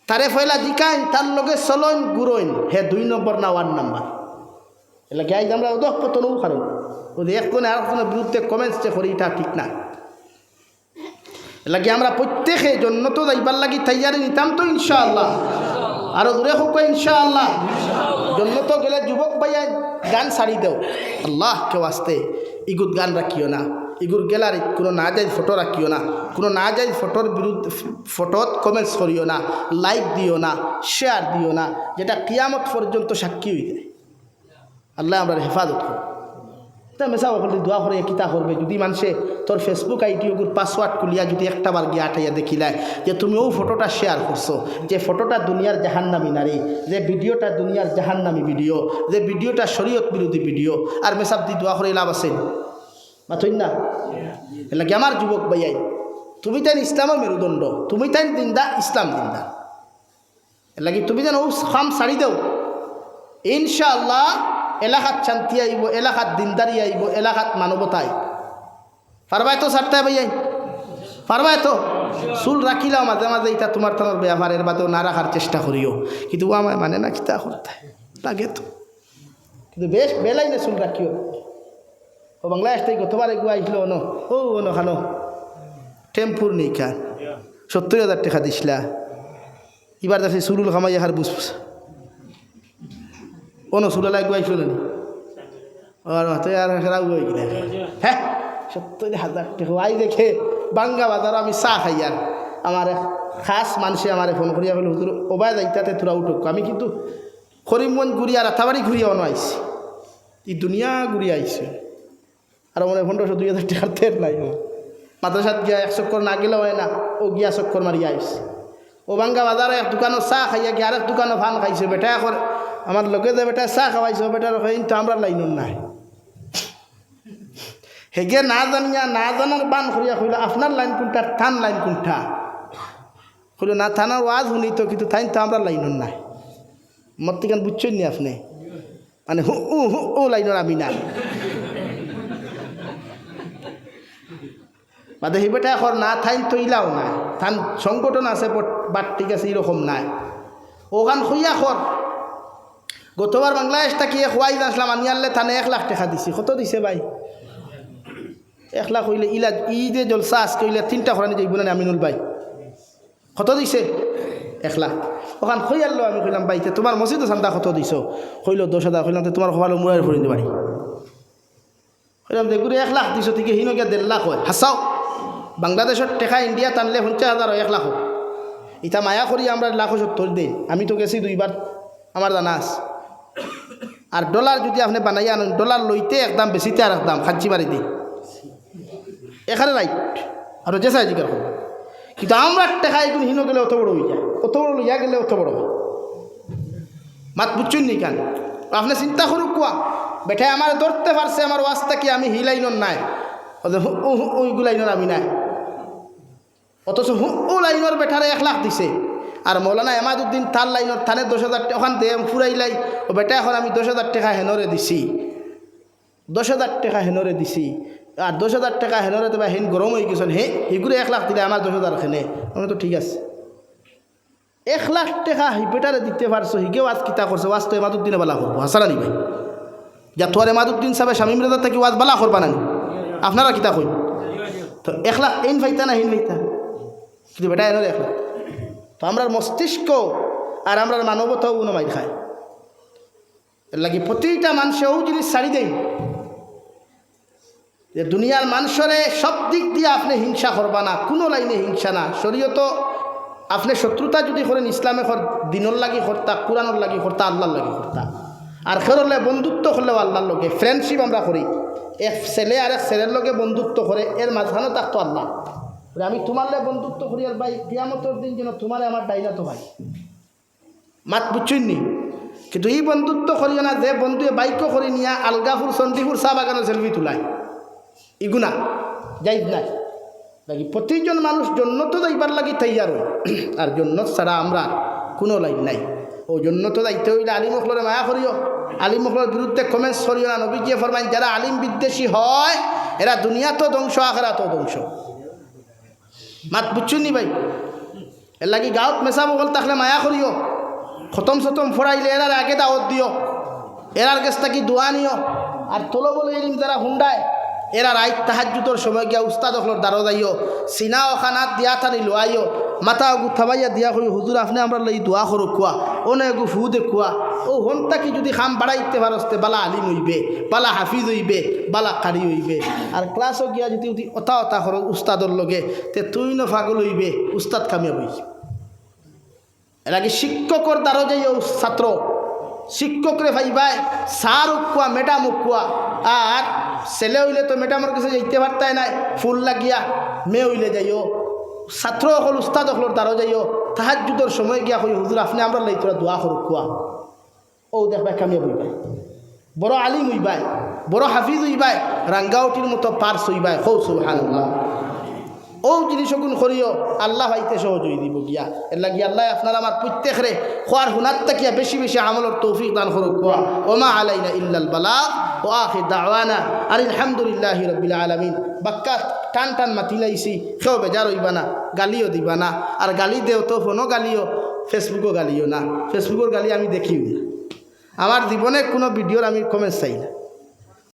তারে ফয়লা জিকাইন তার লগে চলইন গুরইন হে 2 নম্বর না 1 নম্বর এলা গাই আমরা ওদক পতনও কারণ ওই এক কোন আর কোন বিরুদ্ধে কমেন্টস করি এটা ঠিক না লাগে আমরা প্রত্যেকে জন্য তো যাইবার লাগি তৈয়ারি নিতাম তো ইনশাআল্লাহ আর দূরে হোক ইনশাআল্লাহ জন্য তো গেলে যুবক ভাইয়া গান ছাড়ি দেও আল্লাহ কেউ আসতে ইগুত গান রাখিও না ইগুর গেলার কোনো না যায় ফটো রাখিও না কোনো না যায় ফটোর বিরুদ্ধে ফটোত কমেন্টস করিও না লাইক দিও না শেয়ার দিও না যেটা কিয়ামত পর্যন্ত সাক্ষী হয়ে যায় আল্লাহ আমরা হেফাজত করো তা মেসা বলি দোয়া করে কিতা করবে যদি মানুষে তোর ফেসবুক আইডিওগুর পাসওয়ার্ড খুলিয়া যদি একটা বার গিয়ে আঠাইয়া দেখিলায় যে তুমি ও ফটোটা শেয়ার করছো, যে ফটোটা দুনিয়ার জাহান্নামী নারী, যে ভিডিওটা দুনিয়ার জাহান্নামী ভিডিও, যে ভিডিওটা শরীয়ত বিরোধী ভিডিও, আর মেসাব দি দোয়া করে লাভ আছে মাথইন না? এলাকি আমার যুবক ভাইয়াই, তুমি তাই ইসলামের মেরুদণ্ড, তুমি তাই দিনদা, ইসলাম দিনদা, এলাকি তুমি যেন ও খাম ছাড়ি দেও, ইনশাআল্লাহ এলাকাত শান্তি আইব, এলাকাত দিনদারি আইব, এলাকাত মানবতা আইব। পারবাই তো ছাড়তে ভাইয়াই? পারবাই তো? চুল রাখিলাও মাঝে মাঝে, এটা তোমার তোমার ব্যাপার, এর বাদেও না রাখার চেষ্টা করিও, কিন্তু ও আমায় মানে না কিতা করতে লাগে তো, কিন্তু বেশ বেলাই না চুল রাখিও। ও বাংলাদেশ থেকে গতবার এগুলো আইসলো অন, ও অন খানো টেম্পুর নেই খান 70,000 টাকা দিছিলা, এবার দেখছি চুরুল খামাই এখার বুঝ অন চুলালা এগুলো আইসলো নি আর হাতে আর সেরাও হয়ে গেলে হ্যাঁ 70,000 টাকা আই দেখে বাঙ্গা বাজার আমি চা খাই। আর আমার খাস মানুষে আমার ফোন করিয়া বলে হুজুর ওবায় যাইতাতে তোরা উঠুক, আমি কিন্তু করিমগঞ্জ ঘুরিয়া রাতাবাড়ি ঘুরিয়া অন আইসি, এই দুনিয়া ঘুরিয়া আইসি, আর মনে 1500-2000 টাকার তেল নাই। মাদ্রাসাত গিয়া 1 চক্কর না গেলেও হয় না, ও গিয়া চক্কর মারিয়া আইসি। ও বাঙ্গা বাজারে এক দোকানও চা খাইয়া গিয়ে আরেক দোকানও ফান খাইছে, বেটা এখন আমার লগে যে বেটা চা খাওয়াইছো, বেটার কিন্তু আমরা লাইন নাই হেগে না জানিয়া না জানার বান করিয়া কইল আপনার লাইন কোনটা, থান লাইন কোনটা, কইল না থানার ওয়াজ শুনি তো, কিন্তু থাইন তো আমরা লাইন নাই। মত্তিকান বুঝছেন নি আপনি, মানে ও লাইনের আমি না বাদে হি বেটা এখন না থাইন তো ইলাও নাই, থান সংগঠন আছে বাট ঠিক আছে এরকম নাই। ওখান খুইয়া খর গতবার বাংলাদেশ তাকিয়ে খোয়াই আসলাম, আনি আনলে থানে 1 লাখ টাকা দিছি। কত দিছে ভাই? 1 লাখ হইলে ইলা ই যে জলসা আজকে হইলে 3টা খরানি যাইব না আমিনুল ভাই, কত দিছে? 1 লাখ। ওখান খই আনলো, আমি কইলাম ভাইতে তোমার মসজিদে চান্দা কত দিছ? কইল 10,000। কইলাম তো তোমার খোয়ালো মুড়ার ফরিন বাড়ি, কইলাম দেখুরে 1 লাখ দিছ, থেকে হিনকে 1.5 লাখ হয়। হাসাও বাংলাদেশের টেকা ইন্ডিয়া টানলে 50,000 হয়, 1 লাখ। ইটা মায়া করি আমরা 1,70,000 দেই, আমি তো গেছি 2বার আমার জানা আছে। আর ডলার যদি আপনি বানাই আনেন, ডলার লইতে একদম বেশিতে আর একদম খাচ্ছি বাড়ি দিই, এখানে রাইট আর যে চাই জিজ্ঞাসা করবো। কিন্তু আমরা টেকা এগুলো হিনো গেলে অত বড় হয়ে যায়, অত বড় লইয়া গেলে অত বড় হয়। মাত বুঝছেন নি কেন? আপনি চিন্তা করুক কোয়া বেটাই আমার ধরতে পারছে, আমার ওয়াজটা কি আমি হিলাইনর নাই, ওইগুলো লাইনর আমি নাই, অথচ ও লাইনর বেটারে 1 লাখ দিছে। আর মৌলানা এমাদুদ্দিন তার লাইনর থানে 10,000 টাকা ওখান দিয়ে ফুরাইলাই, ও বেটা এখন আমি 10,000 টাকা হেনরে দিছি, 10,000 টাকা হেনরে দিছি। আর 10,000 টাকা হেনরে তো হেন গরম হয়ে গেছেন, হে এগুলো 1 লাখ দিলে আমার 10,000 খেনে, মানে তো ঠিক আছে। 1 লাখ টাকা হি বেটারে দিতে পারছো, হিকেও আজ কিতা করছে, ওয়াজ তো এমাদুদ্দিনে বালা করবো, হাসানা নি ভাই? যা তোর এমাদুদ্দিন সাহেব শামীম রেজার থেকে ওয়াজ বালা করবা না, আপনারা কিতা কই? তো 1 লাখ এন ফাইতা না হিন ফাইতা, কিন্তু বেটা এনে 1 লাখ। তো আমরা মস্তিষ্ক আর আমরা মানবতাও উন্নমাই খায়, এর লাগে প্রতিটা মানুষেও জিনিস ছাড়ি দেয় যে দুনিয়ার মানুষরে সব দিক দিয়ে আপনি হিংসা করবা না, কোনো লাইনে হিংসা না। শরীয়ত আপনি শত্রুতা যদি করেন ইসলামে দিনর লাগি করতা, কোরআনর লাগি করতা, আল্লাহর লাগি করতা। আর খেরলে বন্ধুত্ব করলেও আল্লাহর লগে ফ্রেন্ডশিপ আমরা করি, এক ছেলে আর এক ছেলের লগে বন্ধুত্ব করে, এর মাঝখানে থাকতো আল্লাহ। আমি তোমার লগে বন্ধুত্ব করি আর ভাই কিয়ামতের দিন যেন তোমারে আমার ডাইনা তো ভাই, মাত বুঝছেননি? কিন্তু এই বন্ধুত্ব করিও না যে বন্ধুয়ে বাইকও করি নিয়া আলগাপুর চণ্ডীপুর চা বাগানের সেলফি তুলায়, ইগুনা যাই নাই। লাগি প্রতিজন মানুষ জন্নত যাইবার লাগি তৈয়ার হয়, আর জন্নত ছাড়া আমরা কোনো লাইন নাই। ও জন্নত যাইতে হইলে আলিমখলরে মায়া করিও, আলিমখলর বিরুদ্ধে কমেন্টস করিও না। নবীজিয়ে ফরমাইন যারা আলিম বিদ্বেষী হয় এরা দুনিয়া তো ধ্বংস, আখিরাত ধ্বংস। মাত বুঝছুনি ভাই? এর লাগি গাঁৱত মেচা বগল থাকলে মায়া করিও, খতম সতম ফরাইলে এরার আগে দাওয়াত দিও, এরার কাছ থাকি দোয়া নিও। আর তোলো বলে এলিম যারা হুন্ডায় এরা রাইত তাহাজ্জুদের সময় গিয়া উস্তাদ অখলর দ্বারো যাইও, সিনা ও খানাত দিয়া থানি লোয়াইও, মাথা গুথাবাইয়া দিয়া কই হুজুর আপনি আমরা লই দোয়া করো কুয়া, ও না গু ফু দে কুয়া। ও হন্তা কি যদি খাম বাড়াইতে পারস্তে বালা আলিম হইবে, বালা হাফিজ হইবে, বালা কারি হইবে। আর ক্লাসও গিয়া যদি অতা অতা করো উস্তাদর লগে, তে তুই না পাগল হইবে, উস্তাদ কামিয়াব হইবে। এর আগে শিক্ষকর দ্বারো যাইও ছাত্র, শিক্ষকরে ভাইবাই স্যার উকুয়া ম্যাডাম উকুয়া আর ছেলে হইলে তো ম্যাডামের কাছে যাইতে পারতাই নাই ফুল লাগিয়া মেয়ে হইলে যাইও ছাত্র হল উস্তাদ হল তারও যাইও তাহাজ্জুদের সময় গিয়া কই হুজুর আপনি আমরা লাই তোরা দোয়া করুক কুয়া ও দেখবা কামিয়াব হইবাই বড় আলিম হইবাই বড় হাফিজ হইবাই রাঙ্গাউটির মতো পার্স হইবাই হৌ সুবহানাল্লাহ ও জিনিসগুণ করিও আল্লাহ হইতে সহজ হয়ে দিব গিয়া এর লাগি আল্লাহ আপনার আমার প্রত্যেকরে খোয়ার হুনার তাকিয়া বেশি বেশি আমলের তৌফিক দান করুক কুয়া ওমা আলাইনা ইল্লাল বালাগ ও আখির দাওয়ানা আর আলহামদুলিল্লাহি রাব্বিল আলামিন বাক্কা টান টান মাতি লাইছি কেউ বেজার হইবা না গালিও দিবা না আর গালি দেও তো ফোনও গালিও ফেসবুকও গালিও না ফেসবুকের গালি আমি দেখিও না আমার জীবনে কোনো ভিডিওর আমি কমেন্ট চাই না